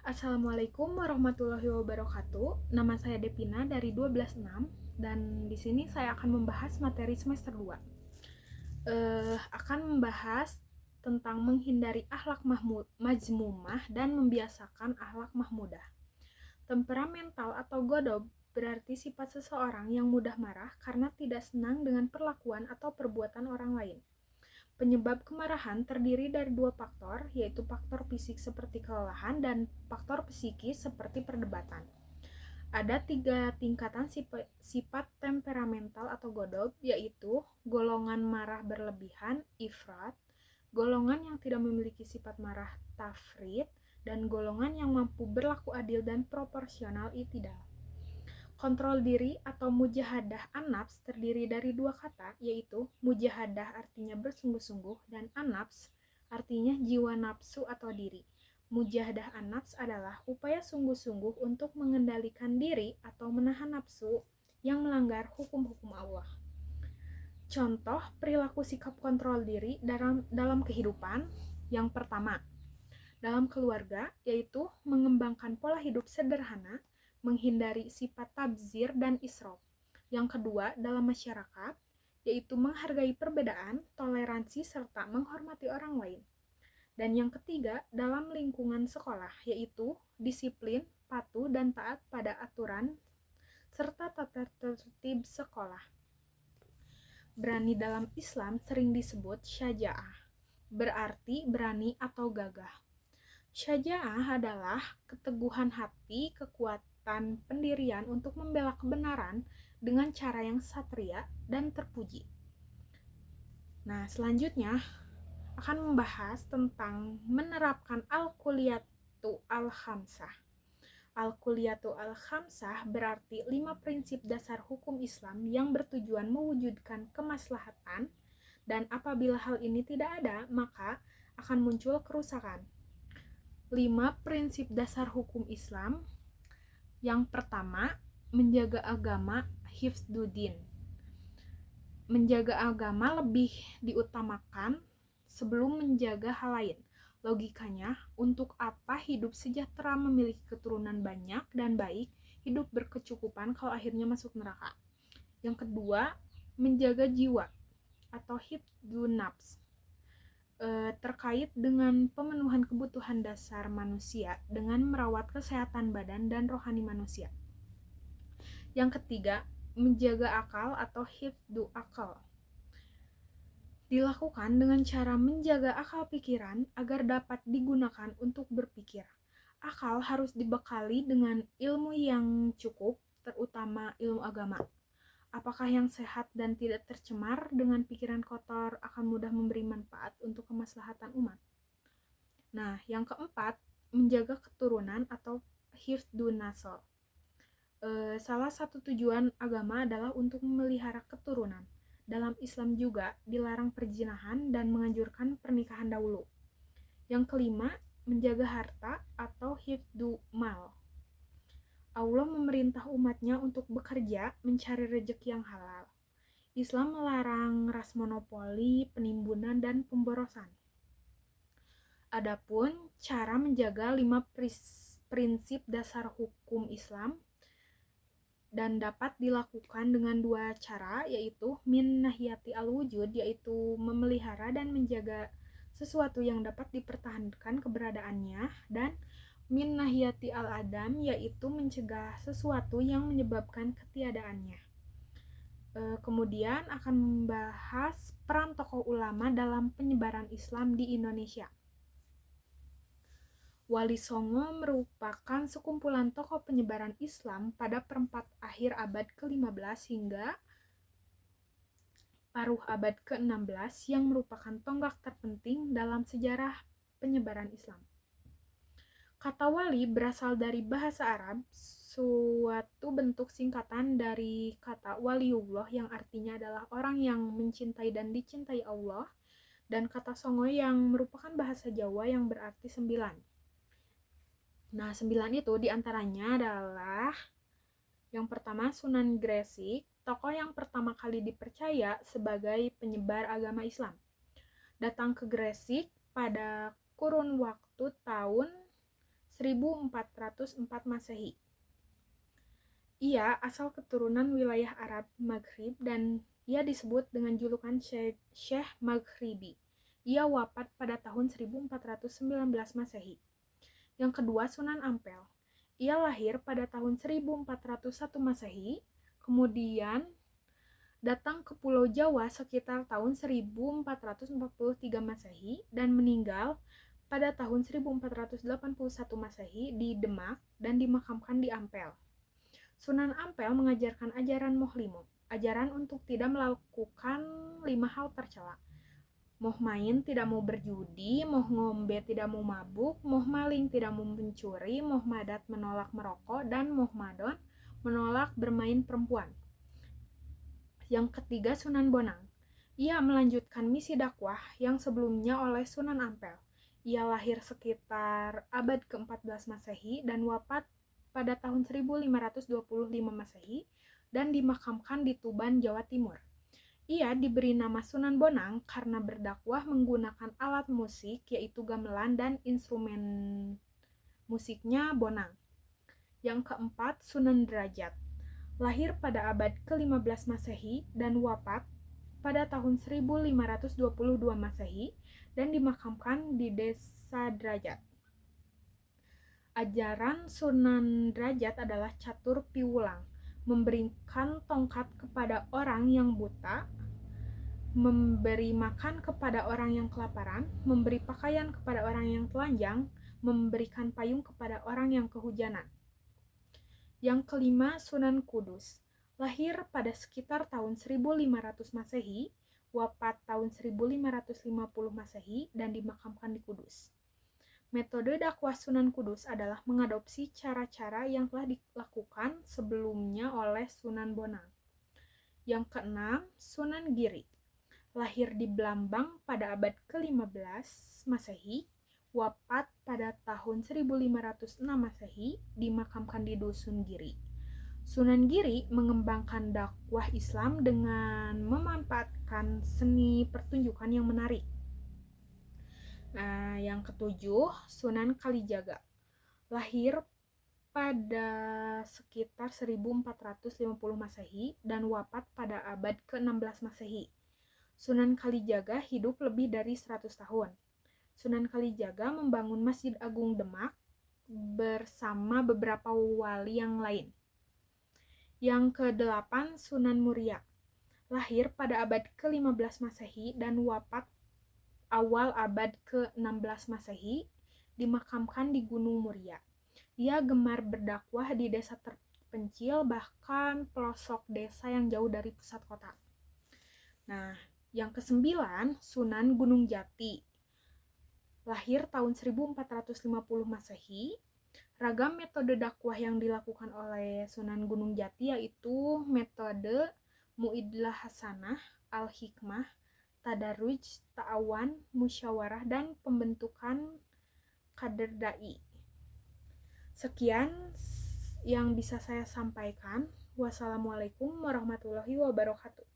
Assalamualaikum warahmatullahi wabarakatuh. Nama saya Devina dari 126 dan di sini saya akan membahas materi semester 2. Akan membahas tentang menghindari akhlak majmumah dan membiasakan akhlak mahmudah. Temperamental atau godob berarti sifat seseorang yang mudah marah karena tidak senang dengan perlakuan atau perbuatan orang lain. Penyebab kemarahan terdiri dari dua faktor, yaitu faktor fisik seperti kelelahan dan faktor psikis seperti perdebatan. Ada 3 tingkatan sifat temperamental atau godob, yaitu golongan marah berlebihan, ifrat, golongan yang tidak memiliki sifat marah, tafrit, dan golongan yang mampu berlaku adil dan proporsional, i'tidal. Kontrol diri atau mujahadah an-nafs terdiri dari dua kata, yaitu mujahadah artinya bersungguh-sungguh dan an-nafs artinya jiwa nafsu atau diri. Mujahadah an-nafs adalah upaya sungguh-sungguh untuk mengendalikan diri atau menahan nafsu yang melanggar hukum-hukum Allah. Contoh perilaku sikap kontrol diri dalam kehidupan. Yang pertama, dalam keluarga, yaitu mengembangkan pola hidup sederhana, menghindari sifat tabzir dan israf. Yang kedua, dalam masyarakat, yaitu menghargai perbedaan, toleransi, serta menghormati orang lain. Dan yang ketiga, dalam lingkungan sekolah, yaitu disiplin, patuh, dan taat pada aturan, serta tata tertib sekolah. Berani dalam Islam sering disebut syaja'ah, berarti berani atau gagah. Syaja'ah adalah keteguhan hati, kekuatan pendirian untuk membela kebenaran dengan cara yang satria dan terpuji. Nah, selanjutnya akan membahas tentang menerapkan al-kulliyatu al-khamsah. Al-kulliyatu al-khamsah berarti 5 prinsip dasar hukum Islam yang bertujuan mewujudkan kemaslahatan, dan apabila hal ini tidak ada, maka akan muncul kerusakan. 5 prinsip dasar hukum Islam. Yang pertama, menjaga agama, hifdzuddin. Menjaga agama lebih diutamakan sebelum menjaga hal lain. Logikanya, untuk apa hidup sejahtera memiliki keturunan banyak dan baik, hidup berkecukupan kalau akhirnya masuk neraka. Yang kedua, menjaga jiwa atau hifdzun nafs. Terkait dengan pemenuhan kebutuhan dasar manusia dengan merawat kesehatan badan dan rohani manusia. Yang ketiga, menjaga akal atau hifdzu akal. Dilakukan dengan cara menjaga akal pikiran agar dapat digunakan untuk berpikir. Akal harus dibekali dengan ilmu yang cukup, terutama ilmu agama. Apakah yang sehat dan tidak tercemar dengan pikiran kotor akan mudah memberi manfaat untuk kemaslahatan umat. Nah, yang keempat, menjaga keturunan atau hifdzun nasl. Salah satu tujuan agama adalah untuk memelihara keturunan. Dalam Islam juga dilarang perzinahan dan menganjurkan pernikahan dahulu. Yang kelima, menjaga harta atau hifdzu mal. Allah memerintah umatnya untuk bekerja mencari rezeki yang halal. Islam melarang ras monopoli, penimbunan, dan pemborosan. Adapun cara menjaga 5 prinsip dasar hukum Islam dan dapat dilakukan dengan 2 cara, yaitu min nahiyati al-wujud, yaitu memelihara dan menjaga sesuatu yang dapat dipertahankan keberadaannya, dan min nahiyati al-adam, yaitu mencegah sesuatu yang menyebabkan ketiadaannya. Kemudian akan membahas peran tokoh ulama dalam penyebaran Islam di Indonesia. Wali Songo merupakan sekumpulan tokoh penyebaran Islam pada perempat akhir abad ke-15 hingga paruh abad ke-16 yang merupakan tonggak terpenting dalam sejarah penyebaran Islam. Kata wali berasal dari bahasa Arab, suatu bentuk singkatan dari kata waliullah yang artinya adalah orang yang mencintai dan dicintai Allah, dan kata songo yang merupakan bahasa Jawa yang berarti 9. Nah, 9 itu diantaranya adalah yang pertama Sunan Gresik, tokoh yang pertama kali dipercaya sebagai penyebar agama Islam. Datang ke Gresik pada kurun waktu tahun 1404 Masehi. Ia asal keturunan wilayah Arab Maghrib dan ia disebut dengan julukan Syekh Maghribi. Ia wafat pada tahun 1419 Masehi. Yang kedua, Sunan Ampel. Ia lahir pada tahun 1401 Masehi, kemudian datang ke Pulau Jawa sekitar tahun 1443 Masehi dan meninggal pada tahun 1481 Masehi di Demak dan dimakamkan di Ampel. Sunan Ampel mengajarkan ajaran Mohlimo, ajaran untuk tidak melakukan 5 hal tercela. Moh main tidak mau berjudi, moh ngombe tidak mau mabuk, moh maling tidak mau mencuri, moh madat menolak merokok, dan moh madon menolak bermain perempuan. Yang ketiga, Sunan Bonang. Ia melanjutkan misi dakwah yang sebelumnya oleh Sunan Ampel. Ia lahir sekitar abad ke-14 Masehi dan wafat pada tahun 1525 Masehi dan dimakamkan di Tuban, Jawa Timur. Ia diberi nama Sunan Bonang karena berdakwah menggunakan alat musik yaitu gamelan dan instrumen musiknya bonang. Yang keempat, Sunan Derajat. Lahir pada abad ke-15 Masehi dan wafat pada tahun 1522 Masehi dan dimakamkan di Desa Derajat. Ajaran Sunan Derajat adalah catur piwulang, memberikan tongkat kepada orang yang buta, memberi makan kepada orang yang kelaparan, memberi pakaian kepada orang yang telanjang, memberikan payung kepada orang yang kehujanan. Yang kelima, Sunan Kudus. Lahir pada sekitar tahun 1500 Masehi, wafat tahun 1550 Masehi dan dimakamkan di Kudus. Metode dakwah Sunan Kudus adalah mengadopsi cara-cara yang telah dilakukan sebelumnya oleh Sunan Bonang. Yang keenam, Sunan Giri. Lahir di Blambang pada abad ke-15 Masehi, wafat pada tahun 1506 Masehi, dimakamkan di Dusun Giri. Sunan Giri mengembangkan dakwah Islam dengan memanfaatkan seni pertunjukan yang menarik. Nah, yang ketujuh, Sunan Kalijaga. Lahir pada sekitar 1450 Masehi dan wafat pada abad ke-16 Masehi. Sunan Kalijaga hidup lebih dari 100 tahun. Sunan Kalijaga membangun Masjid Agung Demak bersama beberapa wali yang lain. Yang ke-8, Sunan Muria. Lahir pada abad ke-15 Masehi dan wafat awal abad ke-16 Masehi, dimakamkan di Gunung Muria. Ia gemar berdakwah di desa terpencil, bahkan pelosok desa yang jauh dari pusat kota. Nah, yang ke-9, Sunan Gunung Jati. Lahir tahun 1450 Masehi. Ragam metode dakwah yang dilakukan oleh Sunan Gunung Jati yaitu metode Mu'idlah Hasanah, Al-Hikmah, Tadarruj, Ta'awan, Musyawarah, dan pembentukan kader dai. Sekian yang bisa saya sampaikan. Wassalamualaikum warahmatullahi wabarakatuh.